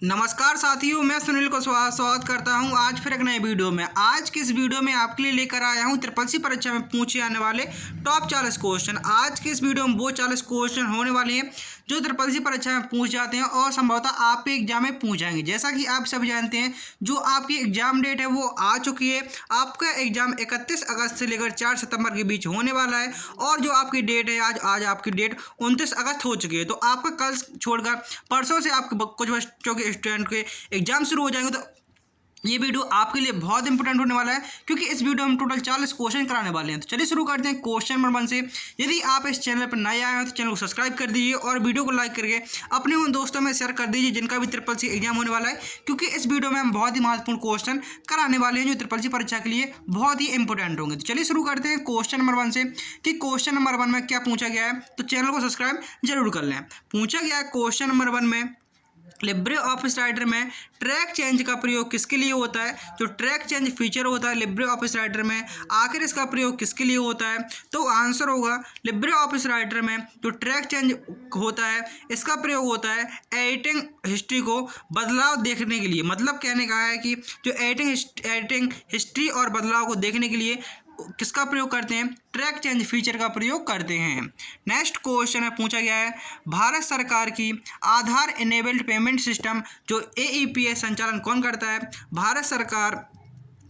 नमस्कार साथियों, मैं सुनील को स्वागत करता हूं आज फिर एक नए वीडियो में। आज की इस वीडियो में आपके लिए लेकर आया हूं ट्रिपल सी परीक्षा में पूछे जाने वाले टॉप 40 क्वेश्चन। आज के इस वीडियो में वो 40 क्वेश्चन होने वाले हैं जो ट्रिपल सी परीक्षा में पूछ जाते हैं और संभवतः आपके एग्जाम में पूछ जाएंगे। जैसा कि आप सब जानते हैं, जो आपकी एग्जाम डेट है वो आ चुकी है। आपका एग्जाम 31 अगस्त से लेकर 4 सितंबर के बीच होने वाला है और जो आपकी डेट है आज आपकी डेट 29 अगस्त हो चुकी है। तो आपका कल छोड़कर परसों से आपके कुछ बच्चों के स्टूडेंट के एग्जाम शुरू हो जाएंगे। तो ये वीडियो आपके लिए बहुत इंपॉर्टेंट होने वाला है क्योंकि इस वीडियो में हम टोटल 40 क्वेश्चन कराने वाले हैं। तो चलिए शुरू करते हैं क्वेश्चन नंबर 1 से। यदि आप इस चैनल पर नए आए हैं तो चैनल को सब्सक्राइब कर दीजिए और वीडियो को लाइक करके अपने उन दोस्तों में शेयर कर दीजिए जिनका भी ट्रिपल सी एग्जाम होने वाला है, क्योंकि इस वीडियो में हम बहुत ही महत्वपूर्ण क्वेश्चन कराने वाले हैं जो ट्रिपल सी परीक्षा के लिए बहुत ही इंपॉर्टेंट होंगे। तो चलिए शुरू करते हैं क्वेश्चन नंबर 1 से कि क्वेश्चन नंबर 1 में क्या पूछा गया है। तो चैनल को सब्सक्राइब जरूर कर लें। पूछा गया है क्वेश्चन नंबर 1 में, लिब्रे ऑफिस राइटर में ट्रैक चेंज का प्रयोग किसके लिए होता है। जो ट्रैक चेंज फीचर होता है लिब्रे ऑफिस राइटर में, आखिर इसका प्रयोग किसके लिए होता है। तो आंसर होगा लिब्रे ऑफिस राइटर में जो ट्रैक चेंज होता है इसका प्रयोग होता है एडिटिंग हिस्ट्री को बदलाव देखने के लिए। मतलब कहने का है कि जो एडिटिंग हिस्ट्री और बदलाव को देखने के लिए किसका प्रयोग करते हैं, ट्रैक चेंज फीचर का प्रयोग करते हैं। नेक्स्ट क्वेश्चन है पूछा गया है, भारत सरकार की आधार इनेबल्ड पेमेंट सिस्टम जो AEPS संचालन कौन करता है। भारत सरकार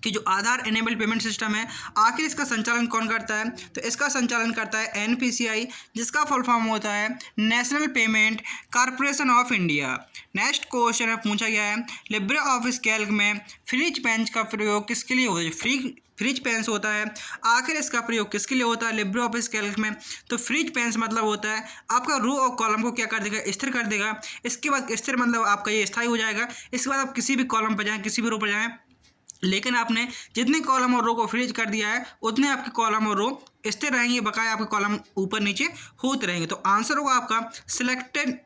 कि जो आधार इनेबल पेमेंट सिस्टम है आखिर इसका संचालन कौन करता है। तो इसका संचालन करता है NPCI, जिसका फुल फॉर्म होता है national payment corporation of India. Next question है पूछा गया है, लिब्रे ऑफिस कैल्क में फ्रीज पेंस का प्रयोग किसके लिए होता है। फ्रीज पेंस होता है, आखिर इसका प्रयोग किसके लिए होता है लिब्रे ऑफिस कैल्क में। तो फ्रीज पेंस मतलब होता है आपका रो और कॉलम को क्या कर देगा, स्थिर कर देगा। इसके बाद स्थिर मतलब आपका ये स्थायी हो जाएगा। इसके बाद आप किसी भी कॉलम पर जाएँ, किसी भी रो पर जाएँ, लेकिन आपने जितने कॉलम और रो को फ्रीज कर दिया है उतने आपके कॉलम और रो स्थिर रहेंगे, बकाया आपके कॉलम ऊपर नीचे होते रहेंगे। तो आंसर होगा आपका सिलेक्टेड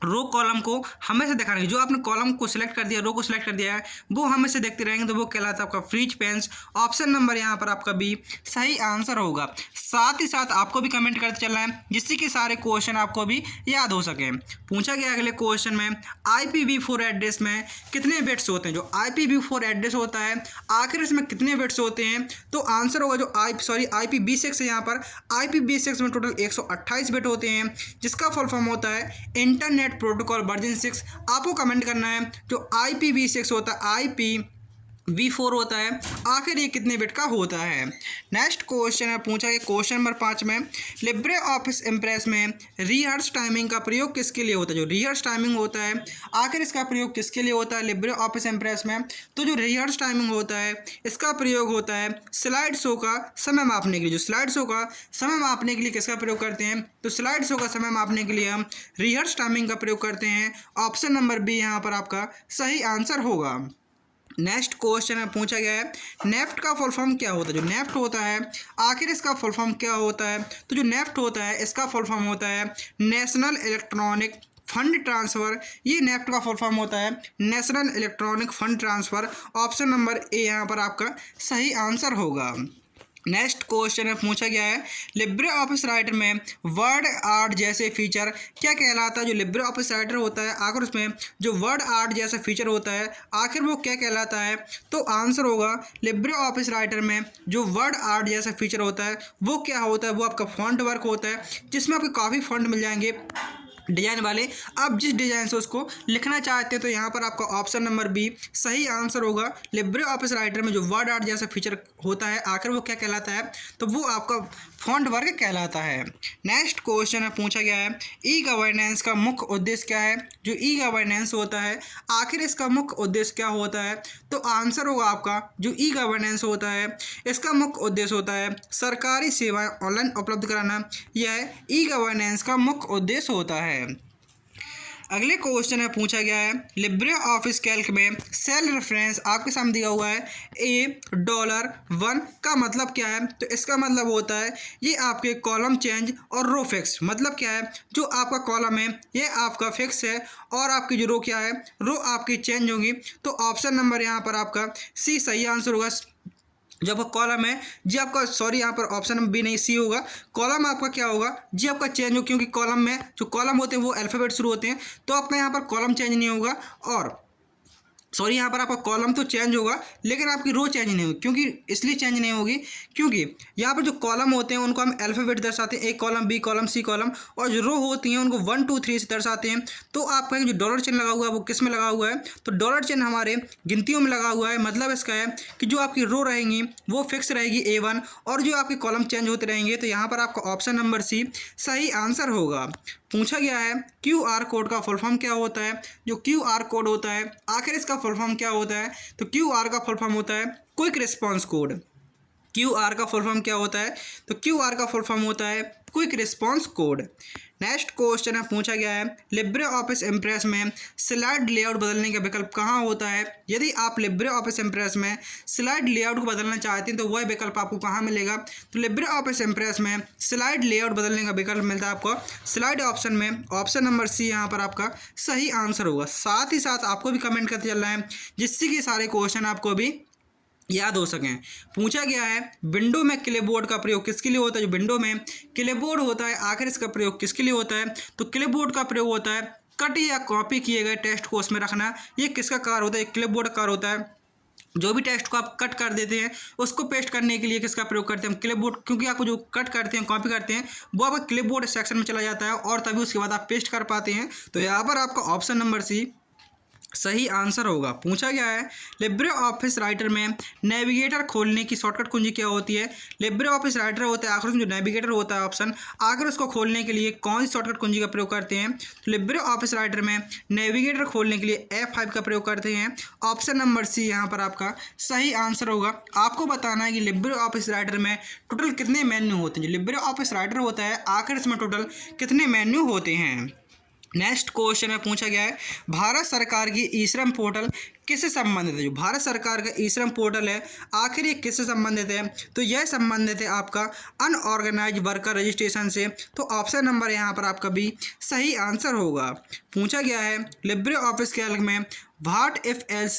रो कॉलम को हमेशा देखा रहेंगे। जो आपने कॉलम को सिलेक्ट कर दिया, रो को सिलेक्ट कर दिया है, वो हमेशा देखते रहेंगे, तो वो कहलाता है आपका फ्रीज पेंस। ऑप्शन नंबर यहाँ पर आपका बी सही आंसर होगा। साथ ही साथ आपको भी कमेंट करते चलना है जिससे कि सारे क्वेश्चन आपको भी याद हो सके। पूछा गया अगले क्वेश्चन में, IPv4 एड्रेस में कितने बिट्स होते हैं। जो IPv4 एड्रेस होता है आखिर इसमें कितने बिट्स होते हैं। तो आंसर होगा जो IPv6 है, यहाँ पर IPv6 में टोटल 128 बिट होते हैं, जिसका फुल फॉर्म होता है इंटरनेट प्रोटोकॉल वर्जन 6। आपको कमेंट करना है जो IPv6 होता है IPv4 होता है आखिर ये कितने बिट का होता है। नेक्स्ट क्वेश्चन है पूछा है क्वेश्चन नंबर 5 में, लिब्रे ऑफिस इम्प्रेस में रिहर्स टाइमिंग का प्रयोग किसके लिए होता है। जो रिहर्स टाइमिंग होता है आखिर इसका प्रयोग किसके लिए होता है लिब्रे ऑफिस इम्प्रेस में। तो जो रिहर्स टाइमिंग होता है इसका प्रयोग होता है स्लाइड शो का समय मापने के लिए। जो स्लाइड शो का समय मापने के लिए किसका प्रयोग करते हैं। तो स्लाइड शो का समय मापने के लिए हम रिहर्स टाइमिंग का प्रयोग करते हैं। ऑप्शन नंबर बी यहाँ पर आपका सही आंसर होगा। नेक्स्ट क्वेश्चन में पूछा गया है, नेफ्ट का फुल फॉर्म क्या होता है। जो नेफ्ट होता है आखिर इसका फुल फॉर्म क्या होता है। तो जो नेफ्ट होता है इसका फुल फॉर्म होता है नेशनल इलेक्ट्रॉनिक फंड ट्रांसफ़र। ये नेफ्ट का फुल फॉर्म होता है national electronic fund transfer. Option number A यहाँ पर आपका सही आंसर होगा। नेक्स्ट क्वेश्चन में पूछा गया है, लिब्रे ऑफिस राइटर में वर्ड आर्ट जैसे फीचर क्या कहलाता है। जो लिब्रे ऑफिस राइटर होता है आखिर उसमें जो वर्ड आर्ट जैसा फीचर होता है आखिर वो क्या कहलाता है। तो आंसर होगा लिब्रे ऑफिस राइटर में जो वर्ड आर्ट जैसा फीचर होता है वो क्या होता है, वो आपका फॉन्ट वर्क होता है, जिसमें आपको काफ़ी फॉन्ट मिल जाएंगे डिजाइन वाले। आप जिस डिजाइन से उसको लिखना चाहते हैं तो यहाँ पर आपका ऑप्शन नंबर बी सही आंसर होगा। लिब्रे ऑफिस राइटर में जो वर्ड आर्ट जैसा फीचर होता है आखिर वो क्या कहलाता है। तो वो आपका फॉन्ट वर्क कहलाता है। नेक्स्ट क्वेश्चन में पूछा गया है, ई गवर्नेंस का मुख्य उद्देश्य क्या है। जो ई गवर्नेंस होता है आखिर इसका मुख्य उद्देश्य क्या होता है। तो आंसर होगा आपका जो ई गवर्नेंस होता है इसका मुख्य उद्देश्य होता है सरकारी सेवाएं ऑनलाइन उपलब्ध कराना। यह ई गवर्नेंस का मुख्य उद्देश्य होता है। अगले क्वेश्चन में पूछा गया है, लिब्रे ऑफिस कैल्क में सेल रेफरेंस आपके सामने दिया हुआ है $1 का मतलब क्या है। तो इसका मतलब होता है ये आपके कॉलम चेंज और रो फिक्स। मतलब क्या है, जो आपका कॉलम है ये आपका फिक्स है और आपकी जो रो क्या है, रो आपकी चेंज होगी। तो ऑप्शन नंबर यहाँ पर आपका सी सही आंसर होगा। जो आपका कॉलम है जी आपका, सॉरी यहाँ पर ऑप्शन नंबर बी नहीं सी होगा, कॉलम आपका क्या होगा जी आपका चेंज हो, क्योंकि कॉलम में जो कॉलम होते हैं वो अल्फ़ाबेट शुरू होते हैं, तो आपका यहाँ पर कॉलम चेंज नहीं होगा। और सॉरी यहाँ पर आपका कॉलम तो चेंज होगा लेकिन आपकी रो चेंज नहीं होगी, क्योंकि इसलिए चेंज नहीं होगी क्योंकि यहाँ पर जो कॉलम होते हैं उनको हम अल्फ़ाबेट दर्शाते हैं, A column, B column, C column, और जो रो होती हैं उनको 1 2 3 से दर्शाते हैं। तो आप कहेंगे जो डॉलर चिन्ह लगा हुआ है वो किस में लगा हुआ है, तो डॉलर चिन्ह हमारे गिनतियों में लगा हुआ है। मतलब इसका है कि जो आपकी रो रहेंगी वो फिक्स रहेगी A1, और जो आपके कॉलम चेंज होते रहेंगे। तो यहाँ पर आपका ऑप्शन नंबर सी सही आंसर होगा। पूछा गया है QR कोड का फुल फॉर्म क्या होता है, जो QR कोड होता है आखिर इसका फुल फॉर्म क्या होता है, तो QR का फुल फॉर्म होता है क्विक रिस्पांस कोड। QR का फुल फॉर्म क्या होता है, तो QR का फुल फॉर्म होता है quick response code. Next question है, पूछा गया है लिब्रे ऑफिस इम्प्रेस में स्लाइड लेआउट बदलने का विकल्प कहाँ होता है। यदि आप लिब्रे ऑफिस इम्प्रेस में स्लाइड लेआउट को बदलना चाहते हैं तो वह विकल्प आपको कहाँ मिलेगा, तो लिब्रे ऑफिस इम्प्रेस में स्लाइड लेआउट बदलने का विकल्प मिलता है आपको स्लाइड ऑप्शन में। ऑप्शन नंबर सी यहाँ पर आपका सही आंसर होगा। साथ ही साथ आपको भी कमेंट करते चलना है जिससे कि सारे क्वेश्चन आपको भी याद हो सकें। पूछा गया है विंडो में क्लिपबोर्ड का प्रयोग किसके लिए होता है। जो विंडो में क्लिपबोर्ड होता है आखिर इसका प्रयोग किसके लिए होता है, तो क्लिपबोर्ड का प्रयोग होता है कट या कॉपी किए गए टेक्स्ट को उसमें रखना। ये किसका कार्य होता है, क्लिपबोर्ड का कार्य होता है। जो भी टेक्स्ट को आप कट कर देते हैं उसको पेस्ट करने के लिए किसका प्रयोग करते हैं, क्लिपबोर्ड, क्योंकि आपको जो कट करते हैं कॉपी करते हैं वो आपका क्लिपबोर्ड सेक्शन में चला जाता है और तभी उसके बाद आप पेस्ट कर पाते हैं। तो यहाँ पर आपका ऑप्शन नंबर सी सही आंसर होगा। पूछा गया है लिब्रे ऑफिस राइटर में नेविगेटर खोलने की शॉर्टकट कुंजी क्या होती है। लिब्रे ऑफिस राइटर होता है आखिर में जो नेविगेटर होता है ऑप्शन, आखिर उसको खोलने के लिए कौन सी शॉर्टकट कुंजी का प्रयोग करते हैं, तो लिब्रे ऑफिस राइटर में नेविगेटर खोलने के लिए F5 का प्रयोग करते हैं। ऑप्शन नंबर सी यहाँ पर आपका सही आंसर होगा। आपको बताना है कि लिब्रे ऑफिस राइटर में टोटल कितने मेन्यू होते हैं। जो लिब्रे ऑफिस राइटर होता है आखिर इसमें टोटल कितने मेन्यू होते हैं। नेक्स्ट क्वेश्चन में पूछा गया है भारत सरकार की ई श्रम पोर्टल किससे संबंधित है। जो भारत सरकार का ई श्रम पोर्टल है आखिर ये किससे संबंधित है, तो यह संबंधित है आपका अनऑर्गेनाइज वर्कर रजिस्ट्रेशन से। तो ऑप्शन नंबर यहाँ पर आपका भी सही आंसर होगा। पूछा गया है लिब्रे ऑफिस कैल्क में व्हाट इफ एल्स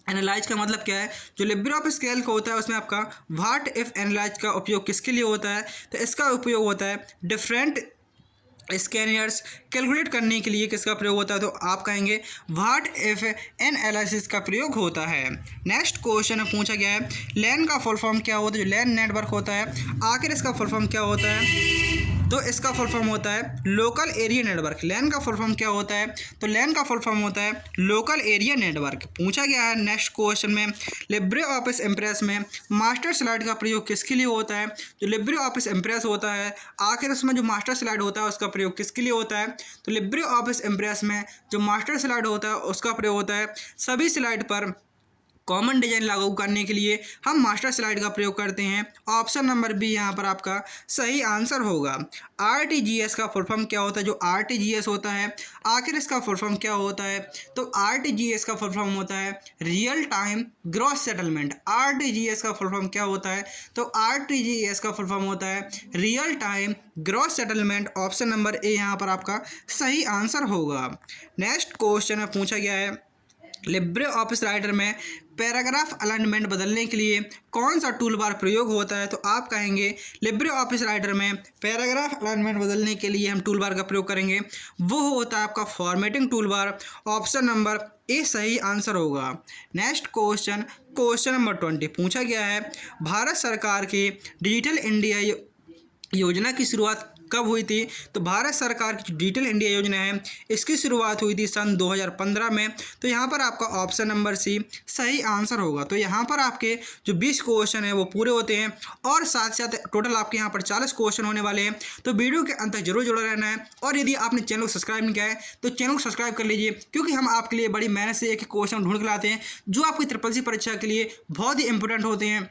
एनालाइज का मतलब क्या है। जो लिब्रे ऑफिस कैल्क होता है उसमें आपका व्हाट इफ एनालाइज का उपयोग किसके लिए होता है, तो इसका उपयोग होता है डिफरेंट स्कैनियर्स कैलकुलेट करने के लिए किसका प्रयोग होता है, तो आप कहेंगे व्हाट इफ एनालिसिस का प्रयोग होता है। नेक्स्ट क्वेश्चन में पूछा गया है लैन का फुल फॉर्म क्या होता है। जो लैन नेटवर्क होता है आखिर इसका फुल फॉर्म क्या होता है, तो इसका फुल फॉर्म होता है लोकल एरिया नेटवर्क। लैन का फुल फॉर्म क्या होता है, तो लैन का फुल फॉर्म होता है लोकल एरिया नेटवर्क। पूछा गया है नेक्स्ट क्वेश्चन में लिब्रे ऑफिस इम्प्रेस में मास्टर स्लाइड का प्रयोग किसके लिए होता है। जो लिब्रे ऑफिस इम्प्रेस होता है आखिर उसमें जो मास्टर स्लाइड होता है उसका प्रयोग किसके लिए होता है, तो लिब्रे ऑफिस इम्प्रेस में जो मास्टर स्लाइड होता है उसका प्रयोग होता है सभी स्लाइड पर कॉमन डिजाइन लागू करने के लिए हम मास्टर स्लाइड का प्रयोग करते हैं। ऑप्शन नंबर बी यहाँ पर आपका सही आंसर होगा। RTGS का फुल फॉर्म क्या होता है। जो RTGS होता है आखिर इसका फुल फॉर्म क्या होता है, तो RTGS का फुल फॉर्म होता है real time gross settlement. RTGS का फुल फॉर्म क्या होता है, तो RTGS का फुल फॉर्म होता है real time gross settlement. Option number A यहाँ पर आपका सही आंसर होगा। नेक्स्ट क्वेश्चन में पूछा गया है लिब्रे ऑफिस राइटर में पैराग्राफ अलाइनमेंट बदलने के लिए कौन सा टूल बार प्रयोग होता है, तो आप कहेंगे लिब्रे ऑफिस राइटर में पैराग्राफ अलाइनमेंट बदलने के लिए हम टूल बार का प्रयोग करेंगे, वो होता है आपका formatting tool bar. Option number A सही आंसर होगा। नेक्स्ट क्वेश्चन नंबर 20 पूछा गया है भारत सरकार की डिजिटल इंडिया योजना की शुरुआत कब हुई थी, तो भारत सरकार की डिजिटल इंडिया योजना है इसकी शुरुआत हुई थी सन 2015 में। तो यहाँ पर आपका ऑप्शन नंबर सी सही आंसर होगा। तो यहाँ पर आपके जो 20 क्वेश्चन है वो पूरे होते हैं और साथ साथ टोटल आपके यहाँ पर 40 क्वेश्चन होने वाले हैं। तो वीडियो के अंत तक जरूर जुड़ा रहना है और यदि आपने चैनल को सब्सक्राइब नहीं किया है तो चैनल को सब्सक्राइब कर लीजिए, क्योंकि हम आपके लिए बड़ी मेहनत से एक क्वेश्चन ढूंढ के लाते हैं जो आपकी ट्रिपल परीक्षा के लिए बहुत ही इंपॉर्टेंट होते हैं।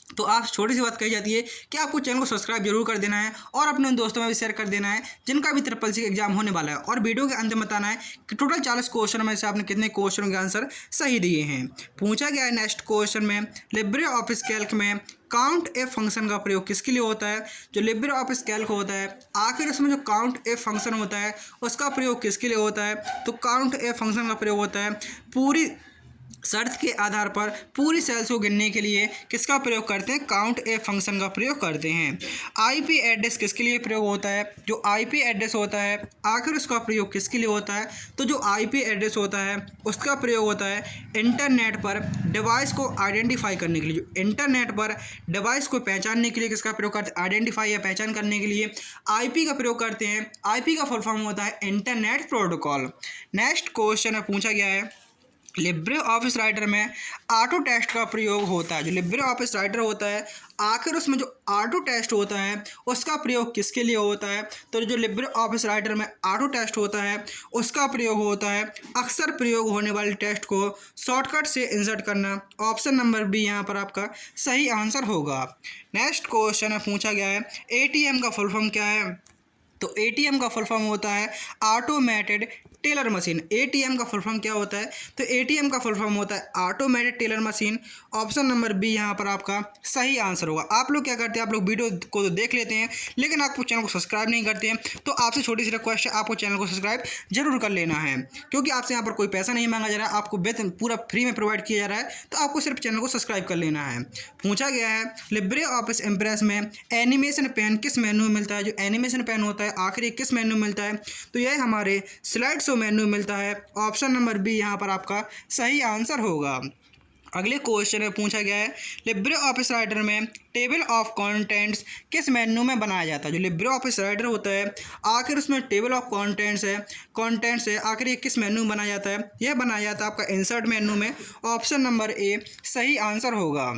तो आप छोटी सी बात कही जाती है कि आपको चैनल को सब्सक्राइब जरूर कर देना है और अपने उन दोस्तों में भी शेयर कर देना है जिनका भी ट्रिपल सी एग्जाम होने वाला है। और वीडियो के अंत में बताना है कि टोटल 40 क्वेश्चन में से आपने कितने क्वेश्चनों के आंसर सही दिए हैं। पूछा गया है नेक्स्ट क्वेश्चन में लिब्रे ऑफिस कैल्क में काउंट ए फंक्शन का प्रयोग किसके लिए होता है। जो लिब्रे ऑफिस कैल्क होता है आखिर उसमें जो काउंट ए फंक्शन होता है उसका प्रयोग किसके लिए होता है, तो काउंट ए फंक्शन का प्रयोग होता है पूरी शर्त के आधार पर पूरी सेल्स को गिनने के लिए किसका प्रयोग करते हैं, काउंट ए फंक्शन का प्रयोग करते हैं। आईपी एड्रेस किसके लिए प्रयोग होता है, जो आईपी एड्रेस होता है आखिर उसका प्रयोग किसके लिए होता है, तो जो आईपी एड्रेस होता है उसका प्रयोग होता है इंटरनेट पर डिवाइस को आइडेंटिफाई करने के लिए। जो इंटरनेट पर डिवाइस को पहचानने के लिए किसका प्रयोग करते हैं, आइडेंटिफाई या पहचान करने के लिए आईपी का प्रयोग करते हैं। आईपी का फुल फॉर्म होता है इंटरनेट प्रोटोकॉल। नेक्स्ट क्वेश्चन पूछा गया है, लिब्रे ऑफिस राइटर में ऑटो टेस्ट का प्रयोग होता है। जो लिब्रे ऑफिस राइटर होता है आखिर उसमें जो ऑटो टेस्ट होता है उसका प्रयोग किसके लिए होता है, तो जो लिब्रे ऑफिस राइटर में ऑटो टेस्ट होता है उसका प्रयोग होता है अक्सर प्रयोग होने वाले टेस्ट को शॉर्टकट से इंसर्ट करना। ऑप्शन नंबर बी यहाँ पर आपका सही आंसर होगा। नेक्स्ट क्वेश्चन पूछा गया है, एटीएम का फुल फॉर्म क्या है, तो एटीएम का फुल फॉर्म होता है ऑटोमेटेड टेलर मशीन। एटीएम का फुल फॉर्म क्या होता है, तो एटीएम का फुल फॉर्म होता है automated teller machine. Option number B यहाँ पर आपका सही आंसर होगा। आप लोग क्या करते हैं, आप लोग वीडियो को तो देख लेते हैं लेकिन आपको चैनल को सब्सक्राइब नहीं करते हैं, तो आपसे छोटी सी रिक्वेस्ट है, आपको चैनल को सब्सक्राइब जरूर कर लेना है, क्योंकि आपसे यहाँ पर कोई पैसा नहीं मांगा जा रहा है, आपको वेतन पूरा फ्री में प्रोवाइड किया जा रहा है, तो आपको सिर्फ चैनल को सब्सक्राइब कर लेना है। पूछा गया है, लिब्रे ऑफिस इम्प्रेस में एनिमेशन पेन किस मेन्यू में मिलता है। जो एनिमेशन पेन होता है आखिर किस मेन्यू में मिलता है, तो यह हमारे स्लाइड शो मेन्यू मिलता है। ऑप्शन नंबर बी यहाँ पर आपका सही आंसर होगा। अगले क्वेश्चन में पूछा गया है, लिब्रे ऑफिस राइटर में टेबल ऑफ कंटेंट्स किस मेन्यू में बनाया जाता है। जो लिब्रे ऑफिस राइटर होता है आखिर उसमें टेबल ऑफ कंटेंट्स है आखिर ये किस मेन्यू में बनाया जाता है, यह बनाया जाता है आपका इंसर्ट मेन्यू में। ऑप्शन नंबर ए सही आंसर होगा।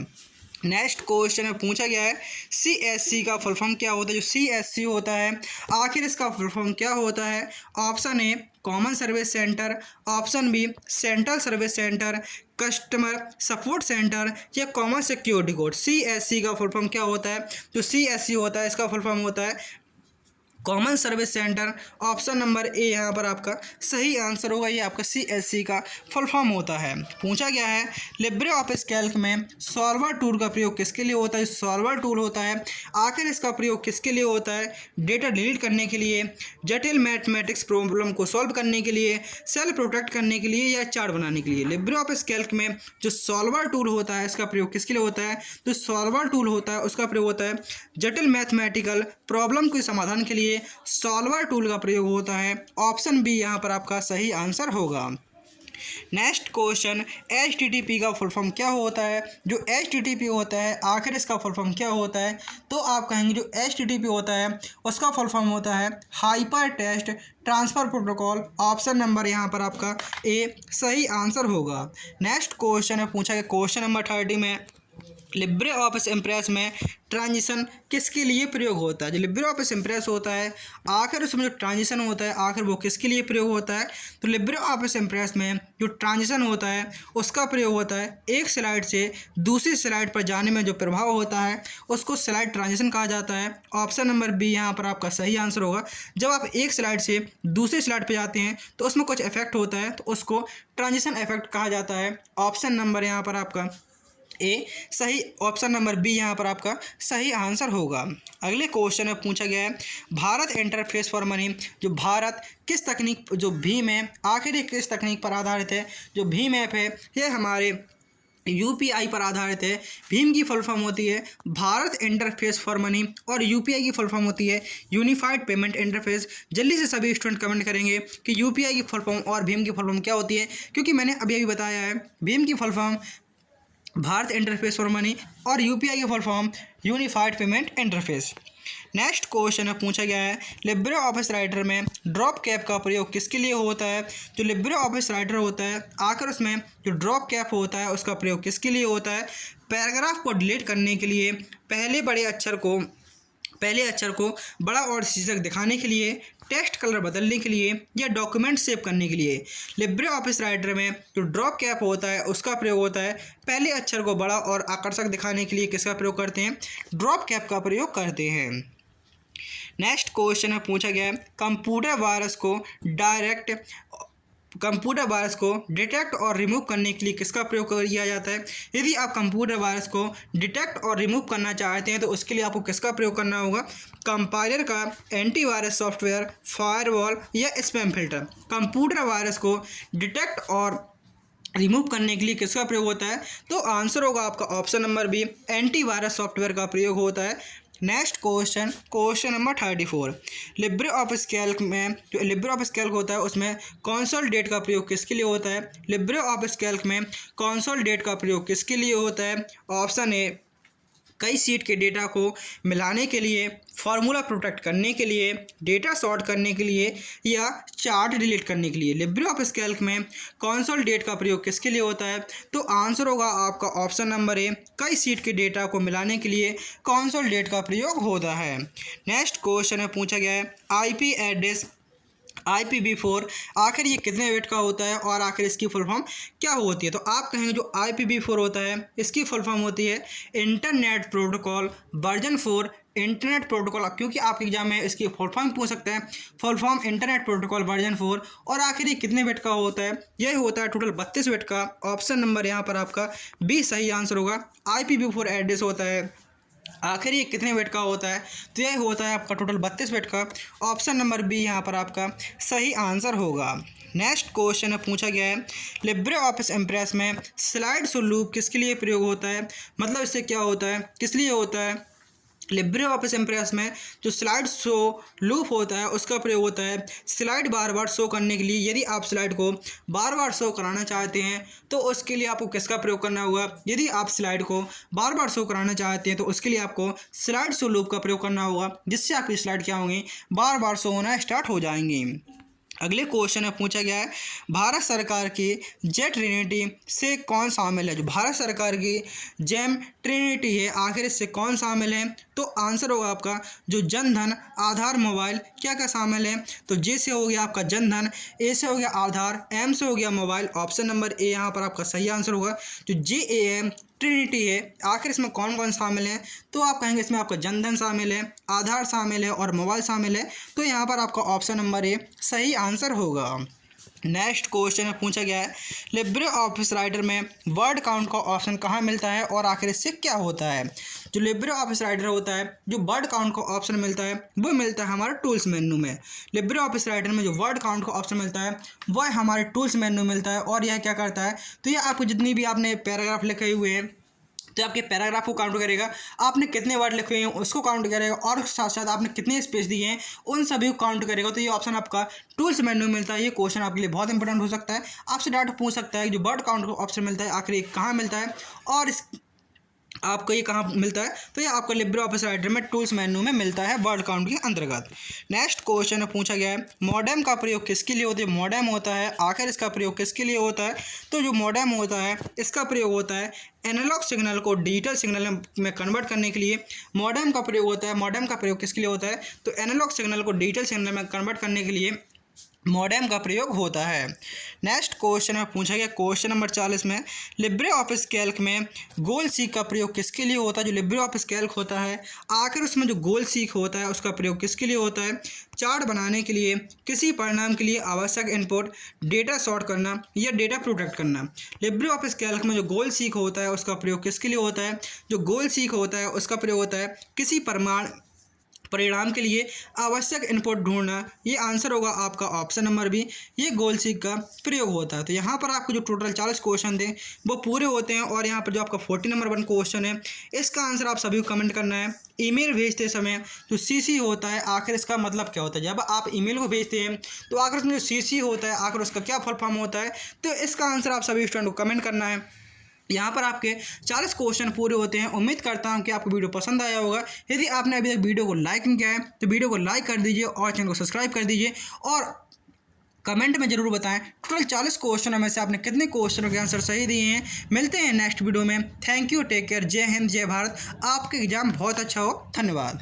नेक्स्ट क्वेश्चन में पूछा गया है, CSC का फुल फॉर्म क्या होता है। जो CSC होता है आखिर इसका फुल फॉर्म क्या होता है। Option A common service centre, option B central service centre, customer support centre या कॉमन सिक्योरिटी कोड। CSC का फुल फॉर्म क्या होता है, जो CSC होता है इसका फुल फॉर्म होता है common service centre. Option number A यहाँ पर आपका सही आंसर होगा, ये आपका CSC का फुल फॉर्म होता है। पूछा गया है, लिब्रे ऑफिस कैल्क में सॉल्वर टूल का प्रयोग किसके लिए होता है। सॉल्वर टूल होता है आखिर इसका प्रयोग किसके लिए होता है, डेटा डिलीट करने के लिए, जटिल मैथमेटिक्स प्रॉब्लम को सॉल्व करने के लिए, सेल प्रोटेक्ट करने के लिए या चार्ट बनाने के लिए। लिब्रे ऑफिस कैल्क में जो सॉल्वर टूल होता है इसका प्रयोग किसके लिए होता है, तो सॉल्वर टूल होता है उसका प्रयोग होता है जटिल मैथमेटिकल प्रॉब्लम के समाधान के लिए सॉल्वर टूल का प्रयोग होता है। ऑप्शन बी यहाँ पर आपका सही आंसर होगा। नेक्स्ट क्वेश्चन, HTTP का फुल फॉर्म क्या होता है। जो HTTP होता है आखिर इसका फुल फॉर्म क्या होता है, तो आप कहेंगे जो HTTP होता है उसका फुल फॉर्म होता है hyper text transfer protocol. Option number यहाँ पर आपका ए सही आंसर होगा। नेक्स्ट क्वेश्चन है पूछा गया क्वेश्चन नंबर 30 में, लिब्रे ऑफिस इम्प्रेस में ट्रांजिशन किसके लिए प्रयोग होता है। जो लिब्रे ऑफिस इम्प्रेस होता है आखिर उसमें जो ट्रांजिशन होता है आखिर वो किसके लिए प्रयोग होता है, तो लिब्रे ऑफिस इम्प्रेस में जो ट्रांजिशन होता है उसका प्रयोग होता है एक स्लाइड से दूसरी स्लाइड पर जाने में जो प्रभाव होता है उसको स्लाइड ट्रांजिशन कहा जाता है। ऑप्शन नंबर बी यहाँ पर आपका सही आंसर होगा। जब आप एक स्लाइड से दूसरी स्लाइड पर जाते हैं तो उसमें कुछ इफेक्ट होता है तो उसको ट्रांजिशन इफेक्ट कहा जाता है। ऑप्शन नंबर यहाँ पर आपका ए सही, ऑप्शन नंबर बी यहाँ पर आपका सही आंसर होगा। अगले क्वेश्चन में पूछा गया है, भारत इंटरफेस फॉर मनी। जो भारत किस तकनीक, जो भीम है आखिर ये किस तकनीक पर आधारित है। जो भीम ऐप है ये हमारे UPI पर आधारित है। भीम की फुल फॉर्म होती है भारत इंटरफेस फॉर मनी और UPI की फुल फॉर्म होती है यूनिफाइड पेमेंट इंटरफेस। जल्दी से सभी स्टूडेंट कमेंट करेंगे कि UPI की फुल फॉर्म और भीम की फुल फॉर्म क्या होती है, क्योंकि मैंने अभी बताया है भीम की full form Bharat interface for money और UPI की full form unified payment interface. Next question में पूछा गया है, लिब्रे ऑफिस राइटर में ड्रॉप कैप का प्रयोग किसके लिए होता है। जो लिब्रे ऑफिस राइटर होता है आखिर उसमें जो ड्रॉप कैप होता है उसका प्रयोग किसके लिए होता है, पैराग्राफ को डिलीट करने के लिए, पहले अक्षर को बड़ा और शीर्षक दिखाने के लिए, टेक्स्ट कलर बदलने के लिए या डॉक्यूमेंट सेव करने के लिए। लिब्रे ऑफिस राइटर में जो ड्रॉप कैप होता है उसका प्रयोग होता है पहले अक्षर को बड़ा और आकर्षक दिखाने के लिए किसका प्रयोग करते हैं, ड्रॉप कैप का प्रयोग करते हैं। नेक्स्ट क्वेश्चन में पूछा गया है, कंप्यूटर वायरस को डिटेक्ट और रिमूव करने के लिए किसका प्रयोग किया जाता है। यदि आप कंप्यूटर वायरस को डिटेक्ट और रिमूव करना चाहते हैं तो उसके लिए आपको किसका प्रयोग करना होगा, कंपाइलर का, एंटीवायरस सॉफ्टवेयर, फायरवॉल या स्पैम फिल्टर। कंप्यूटर वायरस को डिटेक्ट और रिमूव करने के लिए किसका प्रयोग होता है? तो आंसर होगा आपका option number B, antivirus software का प्रयोग होता है। Next question number 34। Libre Office Calc में जो लिब्रे ऑफिस कैल्क होता है उसमें कंसोलिडेट का प्रयोग किसके लिए होता है? लिब्रे ऑफिस कैल्क में कंसोलिडेट का प्रयोग किसके लिए होता है? ऑप्शन ए, कई सीट के डेटा को मिलाने के लिए, फार्मूला प्रोटेक्ट करने के लिए, डेटा सॉर्ट करने के लिए, या चार्ट डिलीट करने के लिए। लिब्रे ऑफिस कैल्क में कंसोलिडेट का प्रयोग किसके लिए होता है? तो आंसर होगा आपका ऑप्शन नंबर ए, कई सीट के डेटा को मिलाने के लिए कंसोलिडेट का प्रयोग होता है। नेक्स्ट क्वेश्चन में पूछा गया है आईपी एड्रेस IPv4 आखिर ये कितने बिट का होता है और आखिर इसकी फुल फॉर्म क्या होती है? तो आप कहेंगे जो IPv4 होता है इसकी फुल फॉर्म होती है internet protocol version 4। Internet protocol, क्योंकि आपके एग्जाम में इसकी फुल फॉर्म पूछ सकते हैं, full form internet protocol version 4। और आखिर ये कितने बिट का होता है? यही होता है टोटल 32 बिट का। ऑप्शन नंबर यहाँ पर आपका बी सही आंसर होगा। IPv4 एड्रेस होता है, आखिर ये कितने बिट का होता है? तो यह होता है आपका टोटल 32 बिट का। ऑप्शन नंबर बी यहाँ पर आपका सही आंसर होगा। नेक्स्ट क्वेश्चन में पूछा गया है लिब्रे ऑफिस इम्प्रेस में स्लाइड शो लूप किसके लिए प्रयोग होता है? मतलब इससे क्या होता है, किस लिए होता है? लिब्रे ऑफिस इम्प्रेस में जो स्लाइड शो लूप होता है उसका प्रयोग होता है स्लाइड बार बार शो करने के लिए। यदि आप स्लाइड को बार बार शो कराना चाहते हैं तो उसके लिए आपको किसका प्रयोग करना होगा? यदि आप स्लाइड को बार बार शो कराना चाहते हैं तो उसके लिए आपको स्लाइड शो लूप का प्रयोग करना होगा, जिससे आपकी स्लाइड क्या होंगी? बार बार शो होना स्टार्ट हो जाएंगी। अगले क्वेश्चन में पूछा गया है भारत सरकार की जेम ट्रिनिटी से कौन शामिल है? जो भारत सरकार की जेम ट्रिनिटी है आखिर इससे कौन शामिल है? तो आंसर होगा आपका जो जनधन, आधार, मोबाइल। क्या क्या शामिल है? तो जे से हो गया आपका जनधन, ए से हो गया आधार, एम से हो गया मोबाइल। ऑप्शन नंबर ए यहाँ पर आपका सही आंसर होगा। जो JAM ट्रिनिटी है आखिर इसमें कौन कौन शामिल है? तो आप कहेंगे इसमें आपका जनधन शामिल है, आधार शामिल है और मोबाइल शामिल है। तो यहाँ पर आपका ऑप्शन नंबर ए सही आंसर होगा। नेक्स्ट क्वेश्चन में पूछा गया है लिब्रे ऑफिस राइटर में वर्ड काउंट का ऑप्शन कहाँ मिलता है और आखिर इससे क्या होता है? जो लिब्रे ऑफिस राइटर होता है जो वर्ड काउंट का ऑप्शन मिलता है वो मिलता है हमारे टूल्स मेन्यू में। लिब्रे ऑफिस राइटर में जो वर्ड काउंट का ऑप्शन मिलता है वह हमारे टूल्स मेन्यू मिलता है। और यह क्या करता है? तो यह आपको जितनी भी आपने पैराग्राफ लिखे हुए हैं तो आपके पैराग्राफ को काउंट करेगा, आपने कितने वर्ड लिखे हुए हैं उसको काउंट करेगा, और साथ साथ आपने कितने स्पेस दिए हैं उन सभी को काउंट करेगा। तो ये ऑप्शन आपका टूल्स मेन्यू मिलता है। ये क्वेश्चन आपके लिए बहुत इंपॉर्टेंट हो सकता है, आपसे डायरेक्ट पूछ सकता है जो वर्ड काउंट का ऑप्शन मिलता है आखिर कहाँ मिलता है और इस आपको ये कहाँ मिलता है? तो ये आपको लिब्रे ऑफिस राइटर में टूल्स मेन्यू में मिलता है वर्ड काउंट के अंतर्गत। नेक्स्ट क्वेश्चन में पूछा गया है मॉडेम का प्रयोग किसके लिए होता है? मॉडेम होता है आखिर इसका प्रयोग किसके लिए होता है? तो जो मॉडेम होता है इसका प्रयोग होता है एनालॉग सिग्नल को डिजिटल सिग्नल में कन्वर्ट करने के लिए मॉडेम का प्रयोग होता है। मॉडेम का प्रयोग किसके लिए होता है? तो एनालॉग सिग्नल को डिजिटल सिग्नल में कन्वर्ट करने के लिए मॉडेम का प्रयोग होता है। नेक्स्ट क्वेश्चन में पूछा गया क्वेश्चन नंबर 40 में लिब्रे ऑफिस कैल्क में गोल सीख का प्रयोग किसके लिए होता है? जो लिब्रे ऑफिस कैल्क होता है आखिर उसमें जो गोल सीख होता है उसका प्रयोग किसके लिए होता है? चार्ट बनाने के लिए, किसी परिणाम के लिए आवश्यक इनपुट, डेटा सॉर्ट करना या डेटा प्रोटेक्ट करना। लिब्रे ऑफिस कैल्क में जो गोल सीख होता है उसका प्रयोग किसके लिए होता है? जो गोल सीख होता है उसका प्रयोग होता है किसी परिणाम के लिए आवश्यक इनपुट ढूंढना। ये आंसर होगा आपका ऑप्शन नंबर बी, ये गोल सीख का प्रयोग होता है। तो यहाँ पर आपको जो टोटल 40 क्वेश्चन थे वो पूरे होते हैं। और यहाँ पर जो आपका 40 नंबर 1 क्वेश्चन है इसका आंसर आप सभी को कमेंट करना है। ईमेल भेजते समय जो CC होता है आखिर इसका मतलब क्या होता है? जब आप ईमेल को भेजते हैं तो आखिर उसमें जो CC होता है आखिर उसका क्या फुल फॉर्म होता है? तो इसका आंसर आप सभी स्टूडेंट को कमेंट करना है। यहाँ पर आपके 40 क्वेश्चन पूरे होते हैं। उम्मीद करता हूँ कि आपको वीडियो पसंद आया होगा। यदि आपने अभी तक वीडियो को लाइक नहीं किया है तो वीडियो को लाइक कर दीजिए और चैनल को सब्सक्राइब कर दीजिए और कमेंट में ज़रूर बताएं टोटल 40 क्वेश्चनों में से आपने कितने क्वेश्चनों के आंसर सही दिए हैं। मिलते हैं नेक्स्ट वीडियो में। थैंक यू, टेक केयर, जय हिंद, जय भारत। आपके एग्जाम बहुत अच्छा हो। धन्यवाद।